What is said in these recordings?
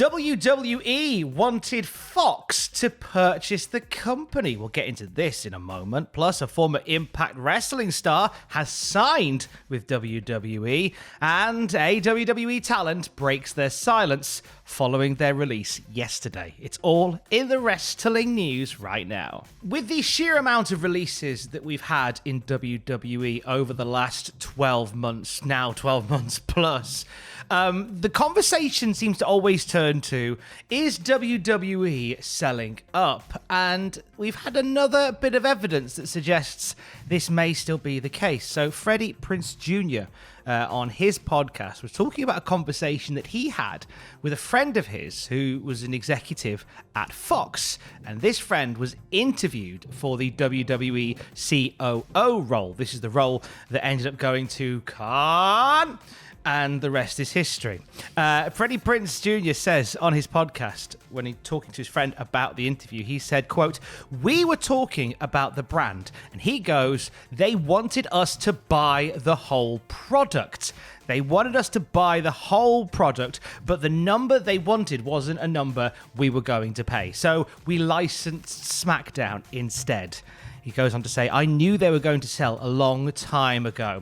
WWE wanted Fox to purchase the company. We'll get into this in a moment. Plus, a former Impact Wrestling star has signed with WWE, and a WWE talent breaks their silence following their release yesterday. It's all in the wrestling news right now. With the sheer amount of releases that we've had in WWE over the last 12 months, now 12 months plus, the conversation seems to always turn to, is WWE selling up? And we've had another bit of evidence that suggests this may still be the case. So Freddie Prinze Jr. On his podcast was talking about a conversation that he had with a friend of his who was an executive at Fox. And this friend was interviewed for the WWE COO role. This is the role that ended up going to Khan. And the rest is history. Freddie Prinze Jr. says on his podcast, when he's talking to his friend about the interview, he said, quote, "We were talking about the brand," and he goes, "They wanted us to buy the whole product. They wanted us to buy the whole product, but the number they wanted wasn't a number we were going to pay. So we licensed SmackDown instead." He goes on to say, "I knew they were going to sell a long time ago.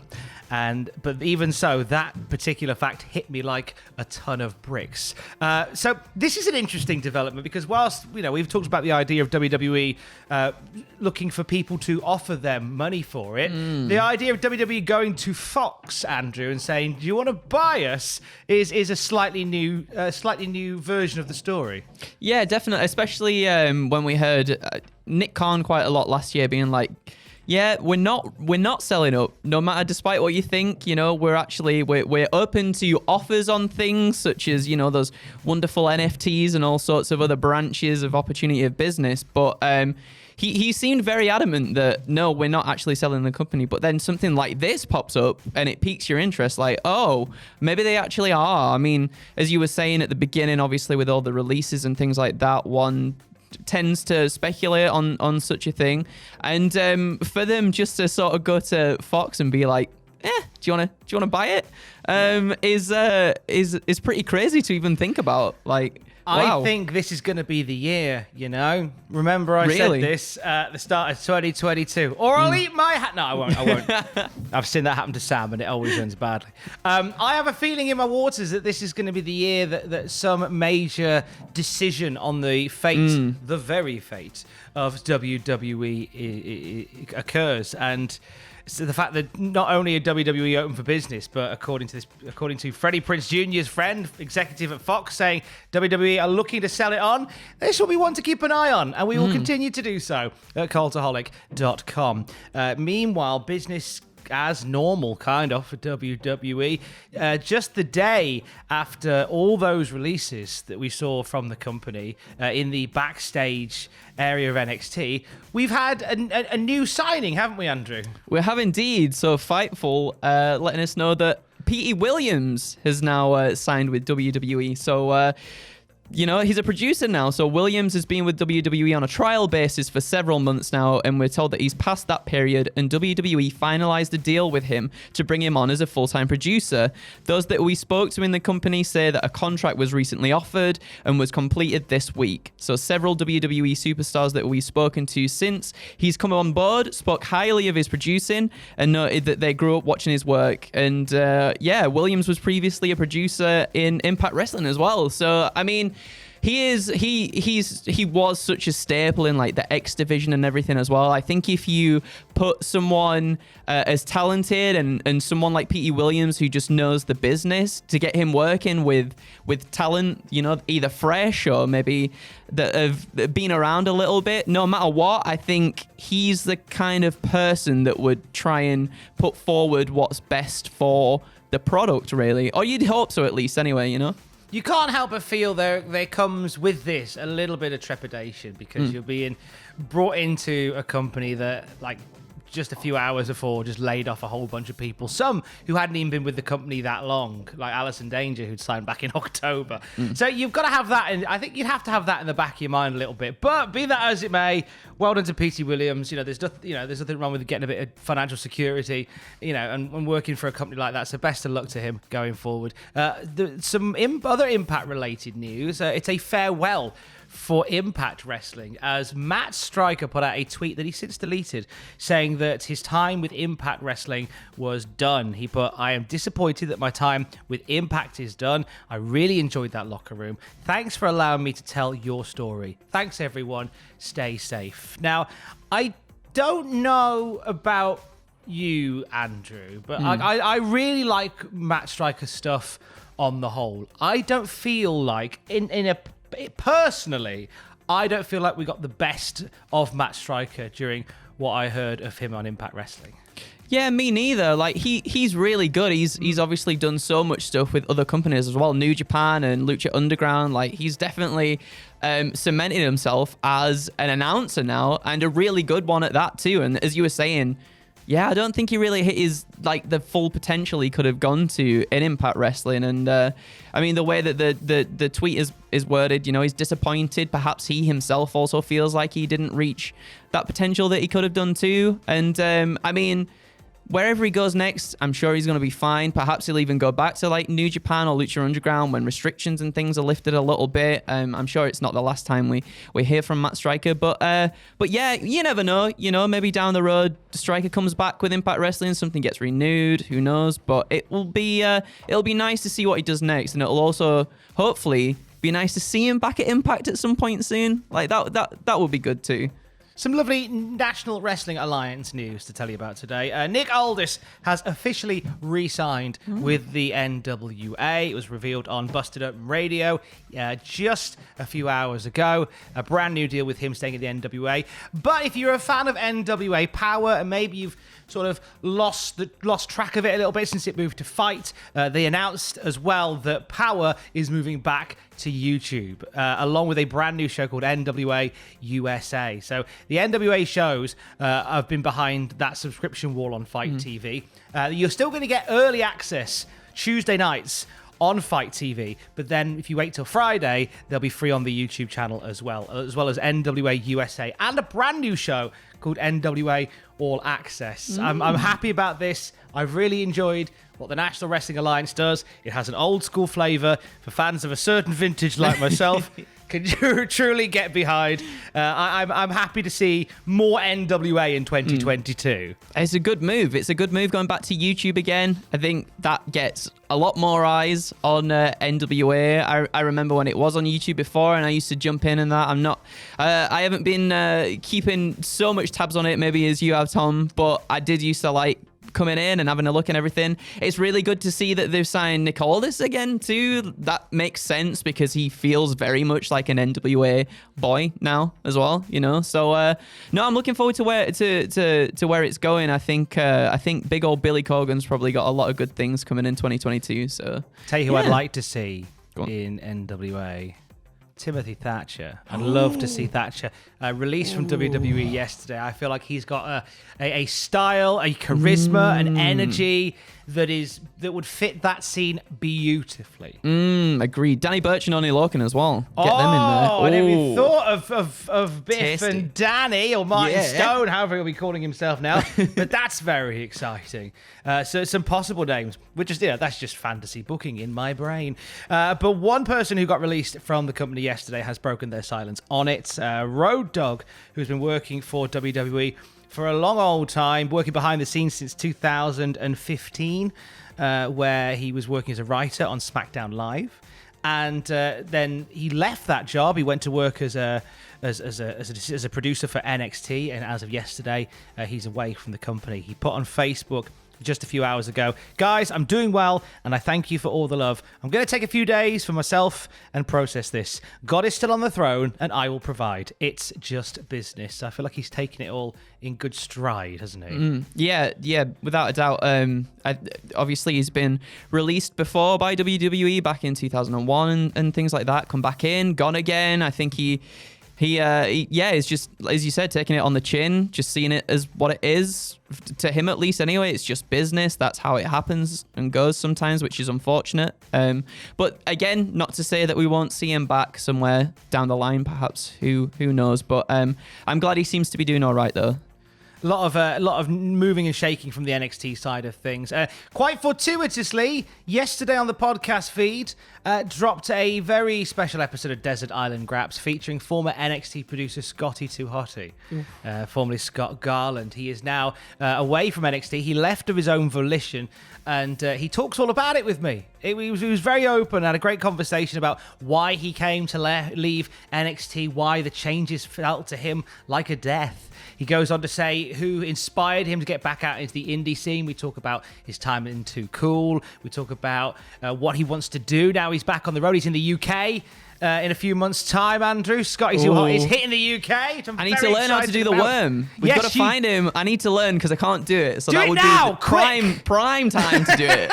But even so, that particular fact hit me like a ton of bricks." So this is an interesting development because whilst, we've talked about the idea of WWE looking for people to offer them money for it, the idea of WWE going to Fox, Andrew, and saying, "Do you want to buy us?" is a slightly new version of the story. Yeah, definitely. Especially when we heard Nick Khan quite a lot last year being like, "Yeah, we're not selling up. No matter, despite what you think, we're open to offers on things such as, those wonderful NFTs and all sorts of other branches of opportunity of business." But he seemed very adamant that no, we're not actually selling the company. But then something like this pops up and it piques your interest. Like, oh, maybe they actually are. I mean, as you were saying at the beginning, obviously with all the releases and things like that, one tends to speculate on such a thing, and for them just to sort of go to Fox and be like, do you want to buy it, is pretty crazy to even think about. Like, wow. I think this is going to be the year, Remember I said this at the start of 2022. Or I'll eat my hat. No, I won't. I've seen that happen to Sam, and it always ends badly. I have a feeling in my waters that this is going to be the year that some major decision on the fate, the very fate of WWE occurs. And so the fact that not only are WWE open for business, but according to Freddie Prinze Jr.'s friend, executive at Fox, saying WWE are looking to sell it on, this will be one to keep an eye on, and we will continue to do so at Cultaholic.com. Meanwhile, business as normal, kind of, for WWE. Just the day after all those releases that we saw from the company in the backstage area of NXT, we've had a new signing, haven't we, Andrew? We have indeed. So Fightful letting us know that Petey Williams has now signed with WWE. So he's a producer now. So Williams has been with WWE on a trial basis for several months now, and we're told that he's past that period, and WWE finalized a deal with him to bring him on as a full-time producer. Those that we spoke to in the company say that a contract was recently offered and was completed this week. So several WWE superstars that we've spoken to since he's come on board spoke highly of his producing and noted that they grew up watching his work. And Williams was previously a producer in Impact Wrestling as well. So, I mean, he was such a staple in like the X division and everything as well. I think if you put someone as talented and someone like Petey Williams who just knows the business, to get him working with talent, either fresh or maybe that have been around a little bit, no matter what, I think he's the kind of person that would try and put forward what's best for the product, really. Or you'd hope so, at least, anyway, You can't help but feel there comes with this a little bit of trepidation because you're being brought into a company that, like, just a few hours before, just laid off a whole bunch of people. Some who hadn't even been with the company that long, like Alison Danger, who'd signed back in October. So you've got to have that, and I think you'd have to have that in the back of your mind a little bit. But be that as it may, well done to P.T. Williams. There's nothing wrong with getting a bit of financial security, and working for a company like that. So best of luck to him going forward. Some other Impact-related news. It's a farewell for Impact Wrestling, as Matt Streicher put out a tweet that he since deleted, saying that his time with Impact Wrestling was done. He put, "I am disappointed that my time with Impact is done. I really enjoyed that locker room. Thanks for allowing me to tell your story. Thanks, everyone. Stay safe." Now, I don't know about you, Andrew, but I really like Matt Streicher's stuff on the whole. I don't feel like, personally, I don't feel like we got the best of Matt Streicher during what I heard of him on Impact Wrestling. Yeah, me neither. Like he's really good. He's obviously done so much stuff with other companies as well, New Japan and Lucha Underground. Like he's definitely cemented himself as an announcer now, and a really good one at that too. And as you were saying, yeah, I don't think he really hit his the full potential he could have gone to in Impact Wrestling. And I mean, the way that the tweet is worded, he's disappointed. Perhaps he himself also feels like he didn't reach that potential that he could have done too. And I mean, wherever he goes next, I'm sure he's going to be fine. Perhaps he'll even go back to New Japan or Lucha Underground when restrictions and things are lifted a little bit. I'm sure it's not the last time we hear from Matt Streicher. But yeah, you never know. Maybe down the road, Streicher comes back with Impact Wrestling, something gets renewed. Who knows? But it'll be nice to see what he does next, and it'll also hopefully be nice to see him back at Impact at some point soon. Like that would be good too. Some lovely National Wrestling Alliance news to tell you about today. Nick Aldis has officially re-signed with the NWA. It was revealed on Busted Open Radio just a few hours ago. A brand new deal with him staying at the NWA. But if you're a fan of NWA Power, and maybe you've sort of lost track of it a little bit since it moved to Fight, they announced as well that Power is moving back to YouTube, along with a brand new show called NWA USA. So the NWA shows have been behind that subscription wall on Fight TV. You're still going to get early access Tuesday nights on Fight TV, but then if you wait till Friday, they'll be free on the YouTube channel as well as NWA USA, and a brand new show called NWA All Access. I'm happy about this. I've really enjoyed what the National Wrestling Alliance does. It has an old school flavour for fans of a certain vintage like myself. Can you truly get behind? I'm happy to see more NWA in 2022. It's a good move. It's a good move going back to YouTube again. I think that gets a lot more eyes on NWA. I remember when it was on YouTube before, and I used to jump in and that. I haven't been keeping so much tabs on it maybe as you have, Tom, but I did used to coming in and having a look and everything. It's really good to see that they've signed Nick Aldis again too. That makes sense because he feels very much like an NWA boy now as well, So no, I'm looking forward to where it's going. I think big old Billy Corgan's probably got a lot of good things coming in 2022. So tell you who I'd like to see in NWA. Timothy Thatcher. I'd love to see Thatcher released from WWE yesterday. I feel like he's got a style, a charisma, an energy that would fit that scene beautifully. Agreed. Danny Burch and Oney Lorcan as well. Get them in there. I never even thought of Biff and Danny, or Martin Stone, however he'll be calling himself now. But that's very exciting. So some possible names. That's just fantasy booking in my brain. But one person who got released from the company yesterday has broken their silence on it. Road Dogg, who's been working for WWE for a long old time, working behind the scenes since 2015, where he was working as a writer on SmackDown Live. And then he left that job. He went to work as a producer for NXT, and as of yesterday, he's away from the company. He put on Facebook just a few hours ago, "Guys, I'm doing well, and I thank you for all the love. I'm going to take a few days for myself and process this. God is still on the throne, and I will provide. It's just business." I feel like he's taking it all in good stride, hasn't he? Yeah, without a doubt. Obviously, he's been released before by WWE back in 2001 and things like that. Come back in, gone again. I think He's just, as you said, taking it on the chin, just seeing it as what it is. To him, at least, anyway, it's just business. That's how it happens and goes sometimes, which is unfortunate. But again, not to say that we won't see him back somewhere down the line, perhaps. Who knows? But I'm glad he seems to be doing all right, though. A lot of moving and shaking from the NXT side of things. Quite fortuitously, yesterday on the podcast feed, dropped a very special episode of Desert Island Graps featuring former NXT producer Scotty Too Hotty, formerly Scott Garland. He is now away from NXT. He left of his own volition, and he talks all about it with me. He was very open, had a great conversation about why he came to leave NXT, why the changes felt to him like a death. He goes on to say who inspired him to get back out into the indie scene. We talk about his time in Too Cool. We talk about what he wants to do now he's back on the road. He's in the UK in a few months' time, Andrew. Scotty Too Hot is hitting the UK. I need to learn how to do the worm. We've got to find him. I need to learn because I can't do it. So that would be the prime time to do it.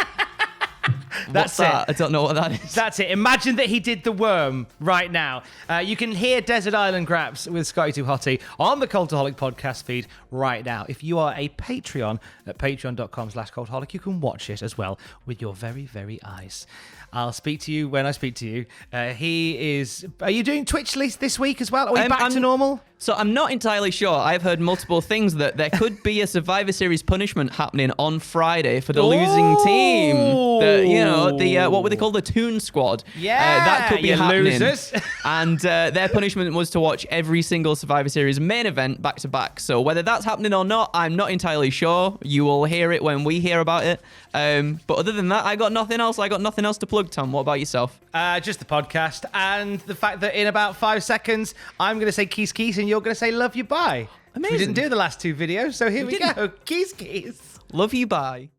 That's it. I don't know what that is. That's it. Imagine that he did the worm right now. You can hear Desert Island Graps with Scotty Too Hotty on the Cultaholic podcast feed right now. If you are a Patreon at patreon.com/cultaholic, you can watch it as well with your very, very eyes. I'll speak to you when I speak to you. Are you doing Twitch this week as well? Are we back to normal? So I'm not entirely sure. I've heard multiple things that there could be a Survivor Series punishment happening on Friday for the losing team. What were they called? The Toon Squad. Yeah, that could be happening. Losers. And their punishment was to watch every single Survivor Series main event back to back. So whether that's happening or not, I'm not entirely sure. You will hear it when we hear about it. But other than that, I got nothing else. I got nothing else to plug, Tom. What about yourself? Just the podcast and the fact that in about 5 seconds, I'm going to say Keys Keys and you're going to say Love You Bye. Amazing. We didn't do the last two videos, so here we go. Keys Keys. Love You Bye.